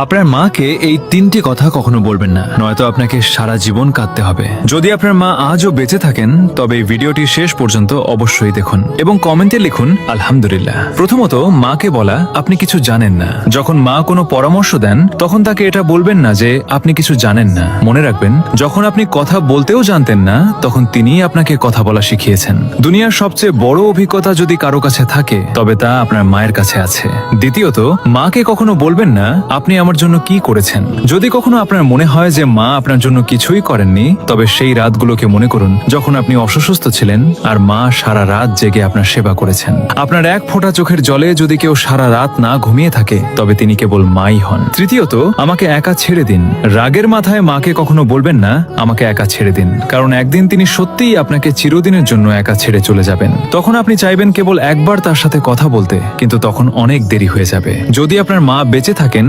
আপনার মাকে এই তিনটি কথা কখনো বলবেন না, নয়তো আপনাকে সারা জীবন কাঁদতে হবে। যদি আপনার মা আজও বেঁচে থাকেন তবে এই ভিডিওটি শেষ পর্যন্ত অবশ্যই দেখুন এবং কমেন্টে লিখুন আলহামদুলিল্লাহ। প্রথমত, মাকে বলা আপনি কিছু জানেন না। যখন মা কোনো পরামর্শ দেন তখন তাকে এটা বলবেন না যে আপনি কিছু জানেন না। মনে রাখবেন, যখন আপনি কথা বলতেও জানতেন না তখন তিনিই আপনাকে কথা বলা শিখিয়েছেন। দুনিয়ার সবচেয়ে বড় অভিজ্ঞতা যদি কারো কাছে থাকে তবে তা আপনার মায়ের কাছে আছে। দ্বিতীয়ত, মাকে কখনো বলবেন না আপনি আমার জন্য কি করেছেন। যদি কখনো আপনার মনে হয় যে মা আপনার জন্য কিছুই করেননি, তবে সেই রাতগুলোকে মনে করুন যখন আপনি অসুস্থ ছিলেন আর মা সারা রাত জেগে আপনার সেবা করেছেন। আপনার এক ফোঁটা চোখের জলে যদি কেউ সারা রাত না ঘুমিয়ে থাকে তবে তিনি কেবল মাই হন। তৃতীয়ত, আমাকে একা ছেড়ে দিন। রাগের মাথায় মাকে কখনো বলবেন না আমাকে একা ছেড়ে দিন, কারণ একদিন তিনি সত্যিই আপনাকে চিরদিনের জন্য একা ছেড়ে চলে যাবেন। তখন আপনি চাইবেন কেবল একবার তার সাথে কথা বলতে, কিন্তু তখন অনেক দেরি হয়ে যাবে। যদি আপনার মা বেঁচে থাকেন